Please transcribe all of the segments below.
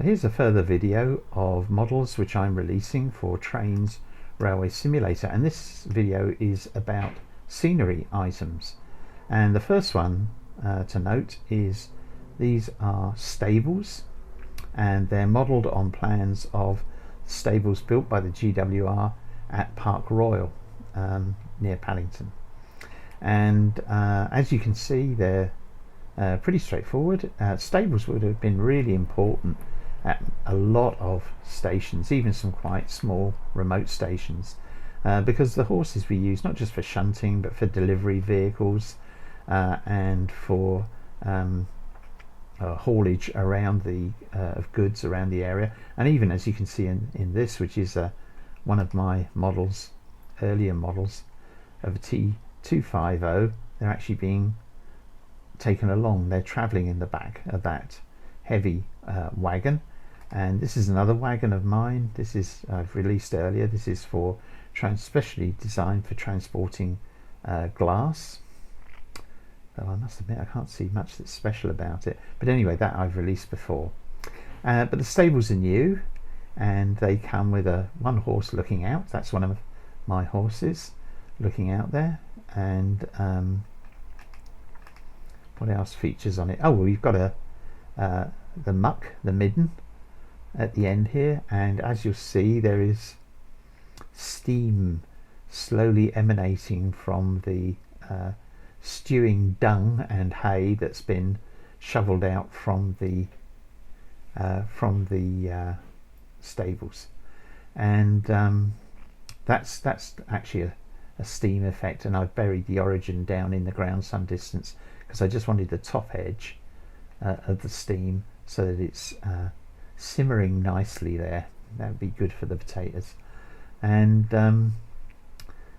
So here's a further video of models which I'm releasing for Trainz Railway Simulator, and this video is about scenery items. And the first one to note is these are stables, and they're modelled on plans of stables built by the GWR at Park Royal near Paddington. And as you can see, they're pretty straightforward. Stables would have been really important at a lot of stations, even some quite small remote stations, because the horses we use not just for shunting but for delivery vehicles and for haulage around the of goods around the area. And even as you can see in this, which is one of my models, earlier models of a T250, they're actually being taken along. They're travelling in the back of that heavy wagon. And this is another wagon of mine. This is I've released earlier. This is for specially designed for transporting glass. Though I must admit I can't see much that's special about it. But anyway, that I've released before. But the stables are new, and they come with one horse looking out. That's one of my horses looking out there. And what else features on it? Oh, well, we've got the muck, the midden at the end here, and as you'll see, there is steam slowly emanating from the stewing dung and hay that's been shoveled out from the stables, and that's actually a steam effect. And I've buried the origin down in the ground some distance because I just wanted the top edge of the steam so that it's simmering nicely there. That would be good for the potatoes. And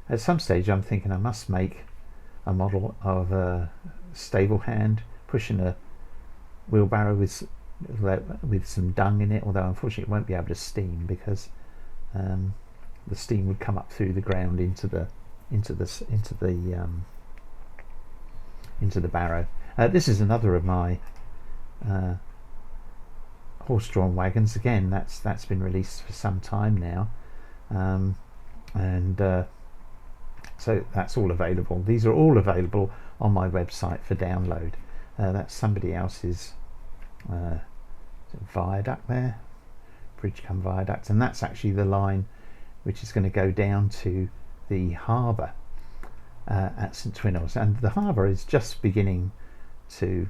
at some stage I'm thinking I must make a model of a stable hand pushing a wheelbarrow with some dung in it, although unfortunately it won't be able to steam because the steam would come up through the ground into the barrow. This is another of my horse-drawn wagons. Again, that's been released for some time now, so that's all available. These are all available on my website for download. That's somebody else's viaduct there, bridge come viaduct, and that's actually the line which is going to go down to the harbour at St Twynhels. And the harbour is just beginning to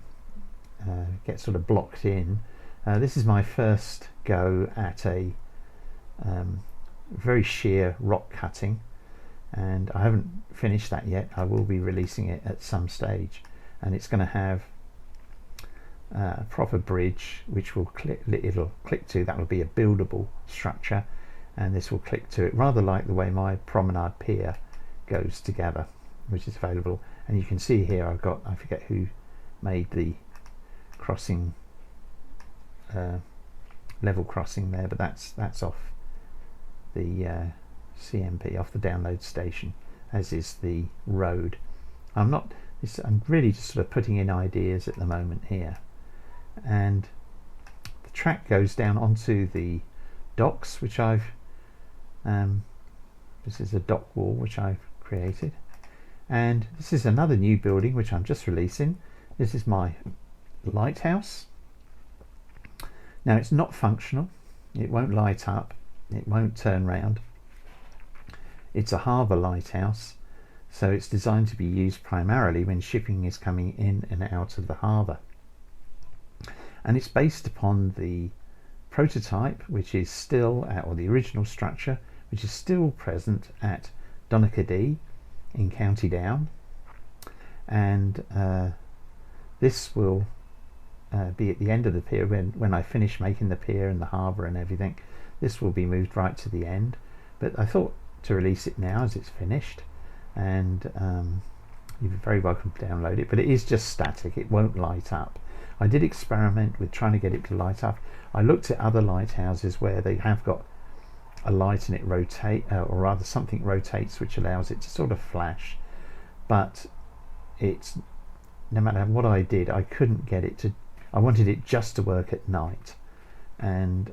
get sort of blocked in. This is my first go at a very sheer rock cutting, and I haven't finished that yet. I will be releasing it at some stage, and it's going to have a proper bridge which it'll click to. That will be a buildable structure, and this will click to it, rather like the way my promenade pier goes together, which is available. And you can see here I forget who made the crossing, level crossing there, but that's off the CMP, off the download station, as is the road. I'm really just sort of putting in ideas at the moment here. And the track goes down onto the docks, which this is a dock wall which I've created. And this is another new building which I'm just releasing. This is my lighthouse. Now, it's not functional. It won't light up. It won't turn round. It's a harbour lighthouse, so it's designed to be used primarily when shipping is coming in and out of the harbour. And it's based upon the prototype, which is still or the original structure, which is still present at Donaghadee in County Down. And this will be at the end of the pier when I finish making the pier and the harbour and everything. This will be moved right to the end, but I thought to release it now as it's finished, and you're very welcome to download it. But it is just static, it won't light up. I did experiment with trying to get it to light up. I looked at other lighthouses where they have got a light and it rotate, or rather something rotates which allows it to sort of flash, but it's, no matter what I did, I couldn't get it to. I wanted it just to work at night, and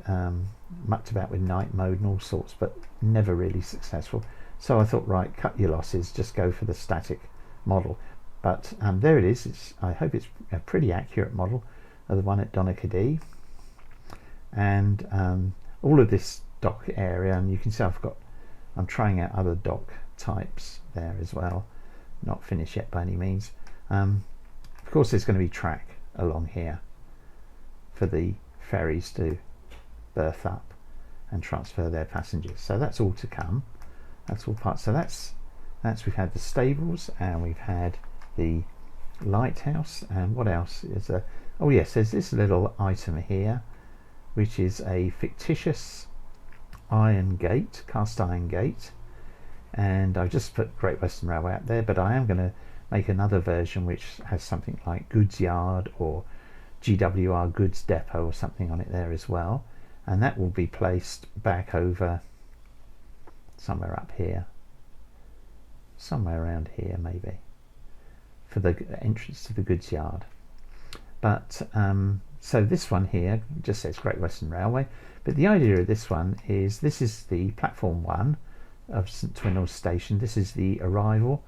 mucked about with night mode and all sorts, but never really successful. So I thought, right, cut your losses, just go for the static model. But there it is. I hope it's a pretty accurate model of the one at Donaghadee. And all of this dock area, and you can see I'm trying out other dock types there as well. Not finished yet by any means. Of course, there's going to be track along here for the ferries to berth up and transfer their passengers. So that's all to come. That's all part. So that's we've had the stables, and we've had the lighthouse, and what else is there? Oh yes, there's this little item here, which is a fictitious iron gate, cast iron gate, and I've just put Great Western Railway up there, but I am going to make another version which has something like goods yard or GWR goods depot or something on it there as well, and that will be placed back over somewhere up here, somewhere around here maybe, for the entrance to the goods yard. But so this one here just says Great Western Railway, but the idea of this one is, this is the platform 1 of St Twynhels station. This is the arrival,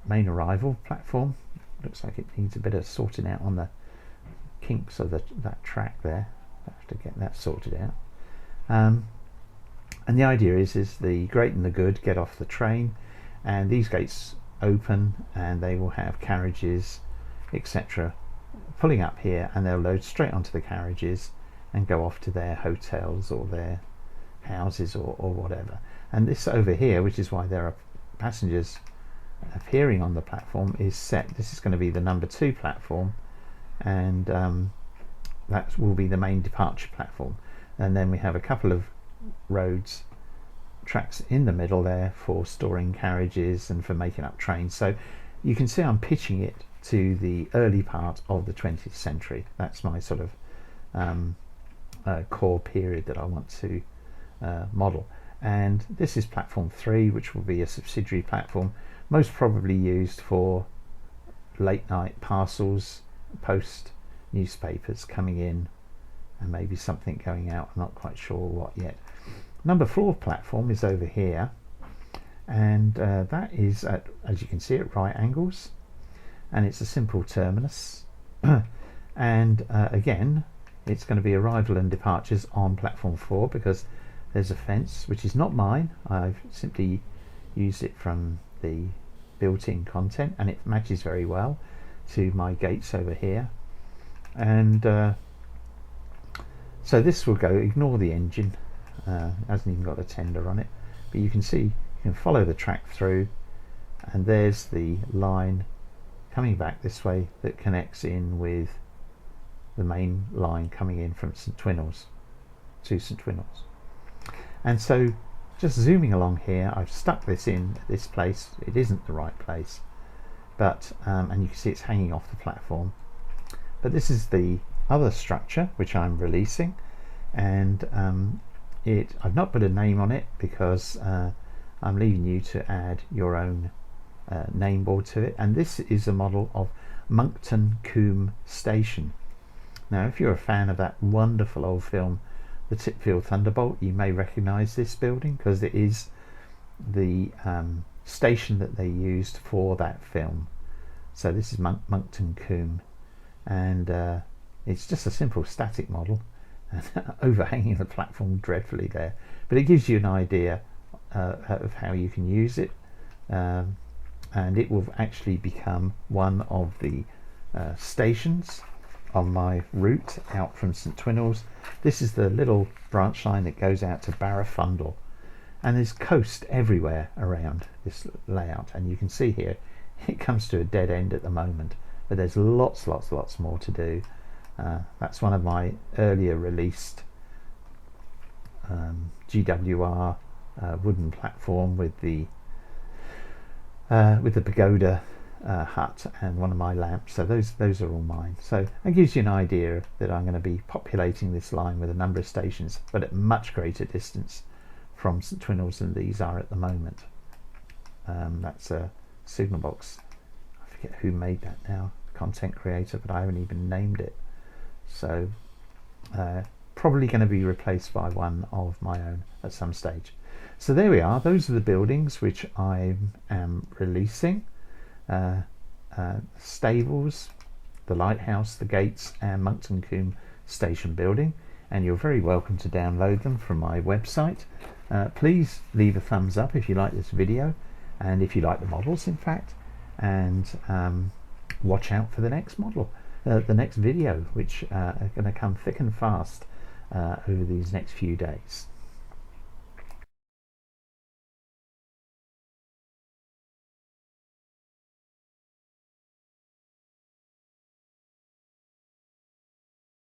main arrival platform. Looks like it needs a bit of sorting out on the kinks of that track there. I have to get that sorted out. And the idea is the great and the good get off the train, and these gates open, and they will have carriages, etc., pulling up here, and they'll load straight onto the carriages and go off to their hotels or their houses or whatever. And this over here, which is why there are passengers appearing on the platform, is set. This is going to be the number 2 platform, and that will be the main departure platform. And then we have a couple of tracks in the middle there for storing carriages and for making up trains. So you can see I'm pitching it to the early part of the 20th century. That's my sort of core period that I want to model. And this is platform 3, which will be a subsidiary platform, most probably used for late night parcels, post newspapers coming in, and maybe something going out. I'm not quite sure what yet. Number 4 platform is over here, and that is at, as you can see, at right angles, and it's a simple terminus. And again, it's going to be arrival and departures on platform 4, because there's a fence which is not mine. I've simply used it from the built-in content, and it matches very well to my gates over here. And so this will go, ignore the engine, hasn't even got a tender on it, but you can see, you can follow the track through, and there's the line coming back this way that connects in with the main line coming in from St Twynhels to St Twynhels. And so just zooming along here, I've stuck this in this place. It isn't the right place, but and you can see it's hanging off the platform. But this is the other structure which I'm releasing, and I've not put a name on it because I'm leaving you to add your own name board to it. And this is a model of Monkton Combe station. Now, if you're a fan of that wonderful old film, the Titfield Thunderbolt, you may recognise this building, because it is the station that they used for that film. So this is Monkton Combe, and it's just a simple static model, overhanging the platform dreadfully there, but it gives you an idea of how you can use it, and it will actually become one of the stations on my route out from St Twynhels. This is the little branch line that goes out to Barrafundle, and there's coast everywhere around this layout, and you can see here it comes to a dead end at the moment, but there's lots more to do. That's one of my earlier released GWR wooden platform with the pagoda hut and one of my lamps. So those are all mine. So that gives you an idea that I'm going to be populating this line with a number of stations, but at much greater distance from St Twynhels than these are at the moment. That's a signal box. I forget who made that now, content creator, but I haven't even named it. So probably going to be replaced by one of my own at some stage. So there we are. Those are the buildings which I am releasing. Stables, the lighthouse, the gates, and Monkton Combe station building, and you're very welcome to download them from my website. Please leave a thumbs up if you like this video, and if you like the models, in fact, and watch out for the next model, the next video, which are going to come thick and fast over these next few days.